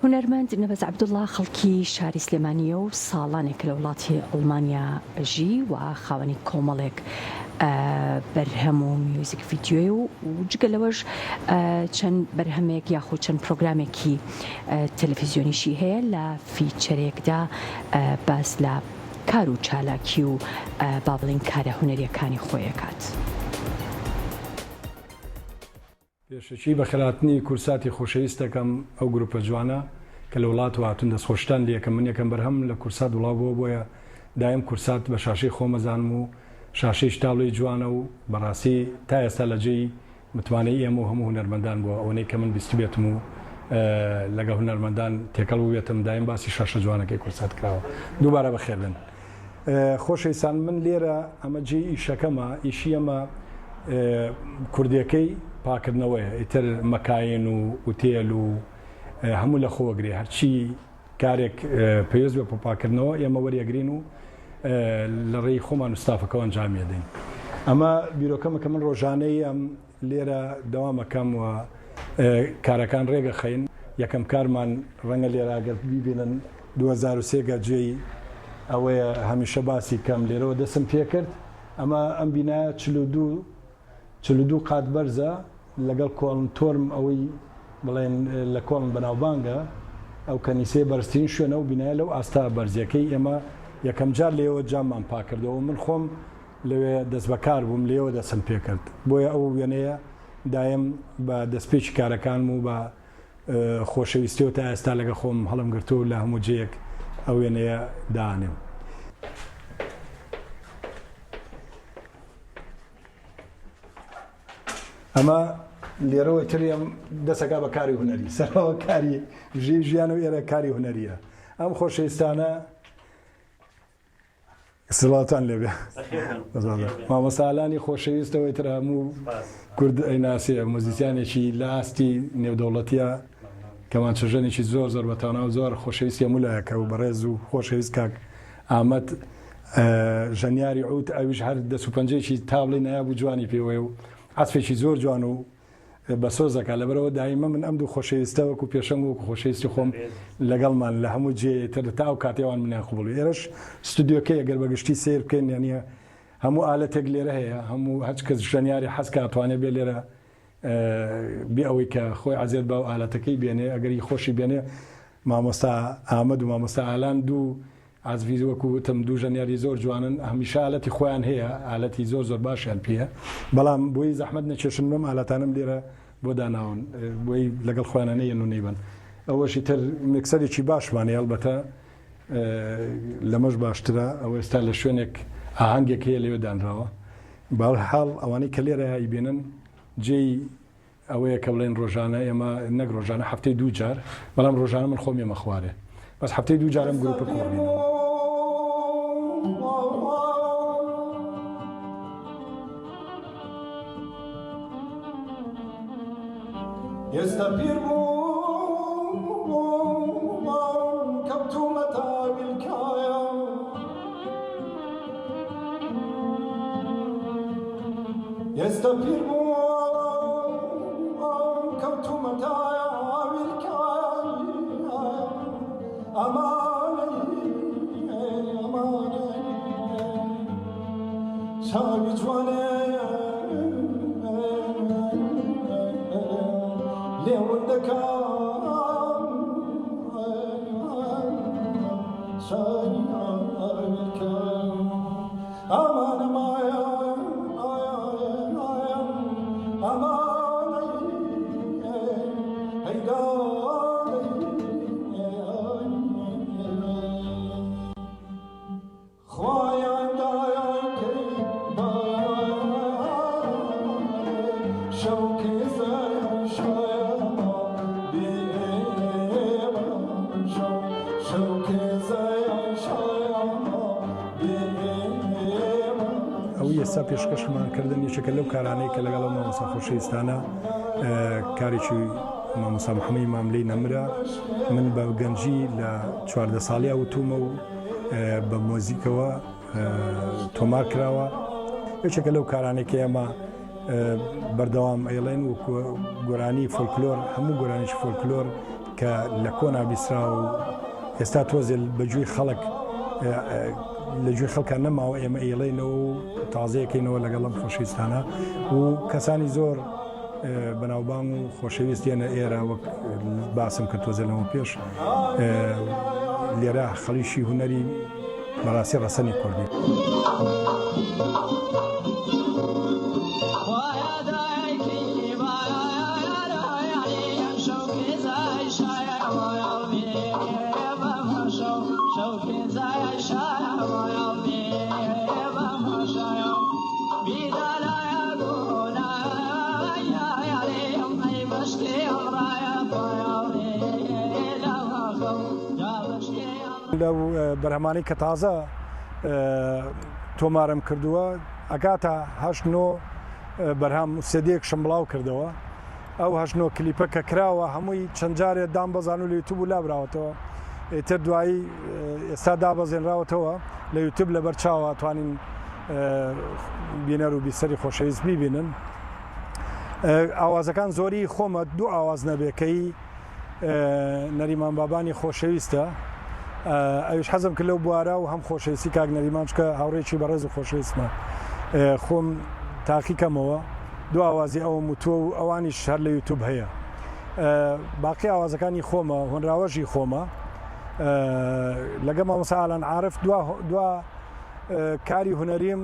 هونەرمەند نەبەز عەبدوڵڵا خەڵکی شاری سلێمانیە و ساڵانێک لە وڵاتی ئەڵمانیا ژی و خاوەنی کۆمەڵێک بەرهەم و میوزیک ڤیدیۆی و جگە لەوەش چەند بەرهەمێک یاخود چەند پرۆگرامێکی تەلەڤیزیۆنیشی هەیە لە فیچەرێکدا باس لە کار و چالاکی و با بڵین کارە هونەریەکانی خۆیەکات. پێشەکی بە خراپنی کورساتی خۆشەویستەکەم ئەو گروپە جوانە کە لە وڵات و هاتون دەستخۆشتان لەکەم من یەکەم بەرهەم لە کورسات وڵاو بۆیە دایم کورسات بە شاشەی خۆمەزانم و شاشەی شتاڵی جوانە و بەڕاستی تا ئێستا لە جێی متوانەی ئێمە و هەموو هونەرمەندان بووە ئەوەی کە من بیستی بێتم و لەگە هونەرمەندان تێکەڵ بێتم دایم باسی شاشە جوانەکەی کورسات کراوە. دووبارە بەخێربن. خۆشەویستان من لێرە ئەمە جێی ئیشەکەمە ئیشی ئەمە کوردیەکەی پاکردنەوەیە ئیتر مەکاین و ئوتێل و هەموو لە خۆوەگرێ هەرچی کارێک پێویست بە پاکردنەوە ئێمە وەریەگرین و لە ڕێی خۆمان و ستافەکە ئەنجامی دەین. ئەمە بیرۆکەمە کە من ڕۆژانەی ئەم لێرە دەوامەکەم و کارەکان ڕێگە خەین یەکەم کارمان ڕەنگە لێرە ئەگەر بیبینن 2003 گەجێی ئەوەیە هەمیشە باسی کەم لێرەوە دەسم پێ کرد ئەمە ئەم بینایە 42 قات بەرزە لەگەڵ کۆڵن تۆرم ئەوەی بڵێن لە کۆڵن بەناوبانگە ئەو کەنیسەی بەرزترین شوێنە و بینایە لەو ئاستا بەرزیەکەی ئێمە یەکەم جار لێەوە جامان پاکردەوە من خۆم لەوێ دەست بەکار بووم لێەوە دەسم پێ کرد بۆیە ئەو وێنەیە دایم بە دەستپێکی کارەکانم و بە خۆشەویستیەوە تا ئێستا لەگە خۆم هەڵم گرتووە لە هەموو جەیەک ئەو وێنەیە دانێم. ئەمە لێرەوەی تریم دەسەکە بە کاری هونەری سەرەوە کاری ژیان و ئێرە کاری هونەریە ئەم خۆشەویستانە سڵاتان لێبێ مامۆستاالانی خۆشەویستەوەی تر هەموو کورد ئەیناسیە موزیسیانێکی لە ئاستی نێودەوڵەتیە کەمان چژەنێکی زۆر بەتەوانا و زۆر خۆشەویستی هەمولایەکە و بەڕێز و خۆشەویست کاک ئامەد ژەنیاری عوت ئەویش هەر دەست و پەنجەیەکی تابڵی نایابوو جوانی پێوەیە و عەسپێکی زۆر جوان و بە سۆزەکە لەبەرەوە دایمە من ئەم دوو خۆشەویستە وەکو پێشەم وەکو خۆشەویستی خۆم لەگەڵمان لە هەموو جێتر تا و کاتێوان منیان قبوڵ ئێرەش ستودیۆکەی ئەگەر بەگشتی سیر بکەین یانە هەموو ئالەتێک لێرە هەیە هەموو هەچ کەس ژەنیاری حەز کاتوانێت بێ لێرە بێ ئەوەی کە خۆی عەزێت بە ئالەتەکەی بێنێ ئەگەری خۆشی بێنێ مامۆستا ئامەد و مامۆستا ئالان دوو عزیز وەکو وتم دوو ژەنیاری زۆر جوانن هەمیشە ئالەتی خۆیان هەیە ئالەتی زۆر باشیان پێە بەڵام بۆی زەحمەت نەچێشن بم ئالەتانم لێرە بۆ داناون بۆی لەگەڵ خۆیانەیە و نەیبن ئەوەشی تر میکسەرێکی باشمانێ ئەڵبەتە لەمەش باشترە ئەوە ئێستا لە شوێنێک ئاهەنگێک هەیە لێوە دانراوە بەڵحاڵ ئەوانەی کە لێرە هایبێنن جێی ئەوەیە کە بڵێن ڕۆژانە ئێمە نەک ڕۆژانە هەفتەی دوو جار بەڵام ڕۆژانە من خۆم ێمە خوارێ بەس هەفتەی دوو جارم گروپە کۆبینەوە. ئێستا پیر بووم کەوتوومەتە بیلکایە ئێستا پیر بووم کەوتوومەتە بیلکایە ئەمانەی چاوی جوانێ لێوەندەکە شایکە ئەمانە مایە ئەمانەی هەیدا ئێستا پێشکەشمان یەکێکە لەو کارانەی کە لەگەڵ مامۆستا خۆشەویستانە کارێکی مامۆستا محەممەدی ماملەی نەمرە من بە گەنجی لە 14 ساڵیا وتومە و بە مۆزیکەوە تۆمار کراوە یەکێکە لەو کارانێک کە ئێمە بەردەوام ئەیڵێن و گۆرانی فۆلکلۆر هەموو گۆرانیش فۆلکلۆر کە لە کۆنا بیسرا و ئێستا تۆزێ بەگوێی خەڵک لەگوێ خەڵکان نەماوە ئێمە ئێڵێنەوە و تازەیەکەینەوە لەگەڵم خۆشەویستانە و کەسانی زۆر بەناوبانگ و خۆشەویستیانە ئێرە وەک باسم کە تۆزێنەوە پێش لێرە خەڵیشی هوەری بەڕاستی ڕەسەنی کوردی. لەو بەرهەمانی کە تازە تۆمارم کردووە ئەگاتە 8 بەرهەم سێدێک شم بڵاو کردەوە ئەو 8 کلیپە کە کراوە هەمووی چەند جارێت دام بەزان و لە یوتیوب و لابراوەتەوە ئێتر دوایی ئێستا دابەزێنراوەتەوە لە یوتیوب لە بەرچاوە توانین بینەر و بیسەری خۆشەویست بیبینن. ئاوازەکان زۆری خۆمە دوو ئاواز نەبێکەی نەریمان بابانی خۆشەویستە ئەوش حەزم کرد لەو بوارە و هەم خۆشەویستی کاک نەریمان چکە هاوڕێکی بەڕێز و خۆشەویستمە خۆم تاقیکەمەوە دو ئاوازی ئەوم و تۆ و ئەوانیش هەر لە یوتیوب هەیە. باقی ئاوازەکانی خۆمە هۆنراوەژی خۆمە لەگە مامۆستا ئالان عارف دوا کاری هوەریم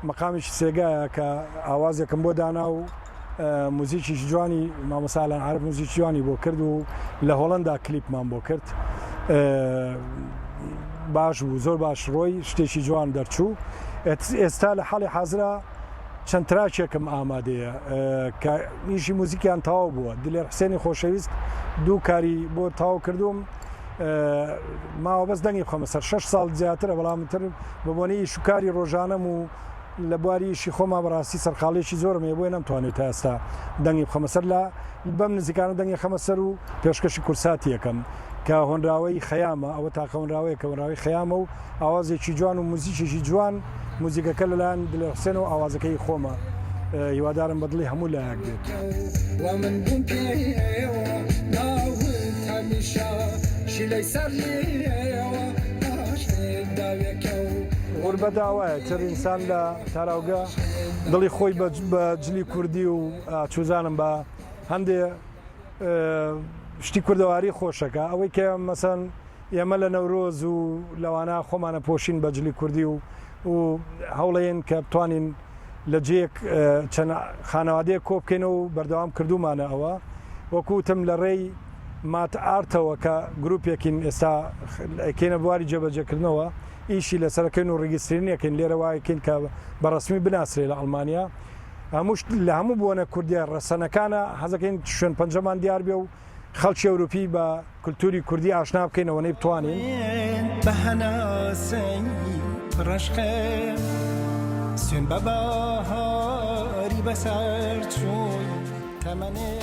مەقامیشی سێگایە کە ئاوازێکم بۆ دانا و موزیکی جوانی مامۆستا ئالان عارف موزیکی جوانی بۆ کرد و لە هۆڵەندا کلیپمان بۆ کرد باش بوو زۆر باش ڕۆی شتێکی جوان دەرچوو. ئێستا لە حاڵی حازرا چەند تراکێکم ئامادەیە کە ئیشی موزیکیان تەواو بووە دلێر حسێنی خۆشەویست دوو کاری بۆ تەواو کردوم ماوە بەس دەنگی بخەمە سەر 6 ساڵ زیاترە بەڵامتر بەبوونی ئیش و کاری ڕۆژانەم و لە بواری ئیشی خۆما بەڕاستی سەرخاڵێکی زۆرم هەیە بۆی نەمتوانێت تا ئێستا دەنگی بخەمە سەر لە بەم نزیکانە دەنگی خەمە سەر و پێشکەشی کورساتی یەکەم کە هۆنراوەی خەیامە ئەوە تاقە هۆنراوەیە کە هۆنراوەی خەیامە و ئاوازێکی جوان و موزیکێکی جوان موزیکەکە لەلایەن دلێر حسێن و ئاوازەکەی خۆمە هیوادارم بەدڵی هەموو لایەک بێت. غوربە داوایە تر ئینسان لە تاراوگە دڵی خۆی بە جلی کوردی و چوزانم بە هەندێ شتی کوردەواری خۆشەکە ئەوەی کە مەسەن ئێمە لە نەورۆز و لەوانە خۆمانە پۆشین بە جلی کوردی و هەوڵەیەن کە بتوانین لە جێک چەند خانەوادەیە کۆ بکەینەوە و بەردەوام کردومانە ئەوە وەکوتم لە ڕێی مات ئارتەوە کە گروپێکین ئێستا ئەکەینە بواری جێبەجێکردنەوە ئیشی لەسەرەکەین و ڕیگیسترینەکەین لێرە وایەکەین کە بەڕسمی بناسرێ لە ئەڵمانیا هەموو لە هەموو بۆنە کوردیە ڕەسەنەکانە حەزەکەین شوێن پەنجەمان دیار بێ و خەڵکی ئەوروپی بە کولتوری کوردی ئاشنا بکەینەوە نەی بتوانین بەهەناسەی ڕەشقێ سوێن بە بەهاری بەسەر چووی تەمەنێ